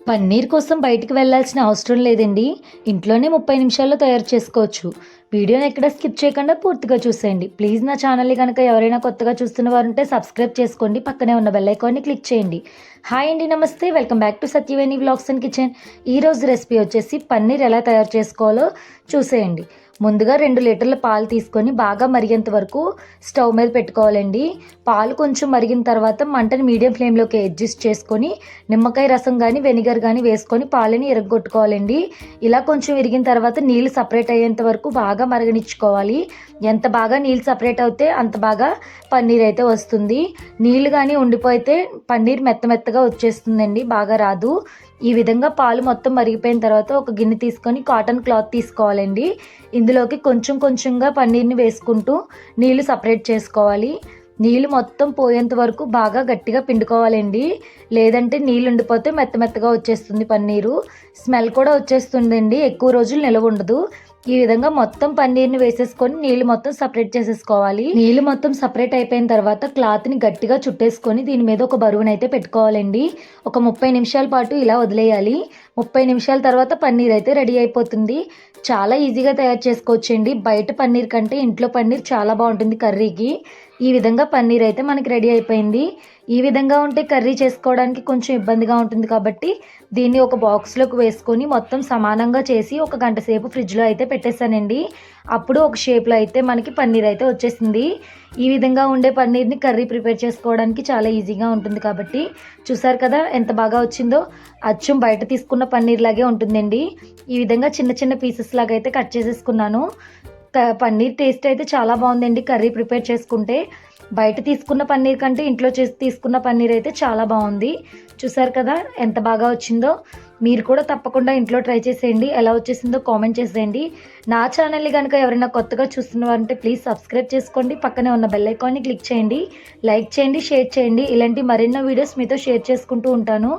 పన్నీర్ కోసం బయటికి వెళ్ళాల్సిన అవసరం లేదండి. ఇంట్లోనే 30 నిమిషాల్లో తయారు చేసుకోవచ్చు. వీడియోని ఎక్కడ స్కిప్ చేయకుండా పూర్తిగా చూసేయండి. ప్లీజ్ నా ఛానల్ని కనుక ఎవరైనా కొత్తగా చూస్తున్న వారుంటే సబ్స్క్రైబ్ చేసుకోండి. పక్కనే ఉన్న బెల్ ఐకాన్ని క్లిక్ చేయండి. హాయ్ అండి, నమస్తే. Welcome back to Satyaveni vlogs and kitchen. ఈరోజు రెసిపీ వచ్చేసి పన్నీర్ ఎలా తయారు చేసుకోవాలో చూసేయండి. ముందుగా 2 లీటర్ల పాలు తీసుకొని బాగా మరిగేంత వరకు స్టవ్ మీద పెట్టుకోవాలండి. పాలు కొంచెం మరిగిన తర్వాత మంటని మీడియం ఫ్లేమ్లోకి అడ్జస్ట్ చేసుకొని నిమ్మకాయ రసం కానీ వెనిగర్ కానీ వేసుకొని పాలని ఇరగొట్టుకోవాలండి. ఇలా కొంచెం విరిగిన తర్వాత నీళ్ళు సపరేట్ అయ్యేంత వరకు బాగా మరగనిచ్చుకోవాలి. ఎంత బాగా నీళ్ళు సపరేట్ అవుతే అంత బాగా పన్నీర్ అయితే వస్తుంది. నీళ్ళు కానీ ఉండిపోతే పన్నీర్ మెత్తగా వచ్చేస్తుందండి, బాగా రాదు. ఈ విధంగా పాలు మొత్తం మరిగిపోయిన తర్వాత ఒక గిన్నె తీసుకొని కాటన్ క్లాత్ తీసుకోవాలండి. ఇందులోకి కొంచెం కొంచెంగా పన్నీర్ని వేసుకుంటూ నీళ్ళు సపరేట్ చేసుకోవాలి. నీళ్ళు మొత్తం పోయేంత వరకు బాగా గట్టిగా పిండుకోవాలండి. లేదంటే నీళ్ళు ఉండిపోతే మెత్తగా వచ్చేస్తుంది పన్నీరు. స్మెల్ కూడా వచ్చేస్తుందండి, ఎక్కువ రోజులు నిలవ ఉండదు. ఈ విధంగా మొత్తం పన్నీర్ని వేసేసుకొని నీళ్ళు మొత్తం సపరేట్ చేసేసుకోవాలి. నీళ్ళు మొత్తం సపరేట్ అయిపోయిన తర్వాత క్లాత్ని గట్టిగా చుట్టేసుకొని దీని మీద ఒక బరువునైతే పెట్టుకోవాలండి. ఒక 30 నిమిషాల పాటు ఇలా వదిలేయాలి. 30 నిమిషాల తర్వాత పన్నీర్ అయితే రెడీ అయిపోతుంది. చాలా ఈజీగా తయారు చేసుకోవచ్చండి. బయట పన్నీర్ కంటే ఇంట్లో పన్నీర్ చాలా బాగుంటుంది కర్రీకి. ఈ విధంగా పన్నీర్ అయితే మనకి రెడీ అయిపోయింది. ఈ విధంగా ఉంటే కర్రీ చేసుకోవడానికి కొంచెం ఇబ్బందిగా ఉంటుంది కాబట్టి దీన్ని ఒక బాక్స్లోకి వేసుకొని మొత్తం సమానంగా చేసి ఒక గంట సేపు ఫ్రిడ్జ్లో అయితే పెట్టేశానండి. అప్పుడు ఒక షేప్లో అయితే మనకి పన్నీర్ అయితే వచ్చేసింది. ఈ విధంగా ఉండే పన్నీర్ని కర్రీ ప్రిపేర్ చేసుకోవడానికి చాలా ఈజీగా ఉంటుంది కాబట్టి చూసారు కదా ఎంత బాగా వచ్చిందో. అచ్చం బయట తీసుకున్న పన్నీర్ లాగే ఉంటుందండి. ఈ విధంగా చిన్న చిన్న పీసెస్ లాగా అయితే కట్ చేసేసుకున్నాను. పన్నీర్ టేస్ట్ అయితే చాలా బాగుందండి కర్రీ ప్రిపేర్ చేసుకుంటే. బయట తీసుకున్న పన్నీర్ కంటే ఇంట్లో చేసి తీసుకున్న పన్నీర్ అయితే చాలా బాగుంది. చూసారు కదా ఎంత బాగా వచ్చిందో. మీరు కూడా తప్పకుండా ఇంట్లో ట్రై చేసేయండి. ఎలా వచ్చేసిందో కామెంట్ చేసేయండి. నా ఛానల్ని కనుక ఎవరైనా కొత్తగా చూస్తున్నవారంటే ప్లీజ్ సబ్స్క్రైబ్ చేసుకోండి. పక్కనే ఉన్న బెల్ ఐకాన్ని క్లిక్ చేయండి. లైక్ చేయండి, షేర్ చేయండి. ఇలాంటి మరెన్నో వీడియోస్ మీతో షేర్ చేసుకుంటూ ఉంటాను.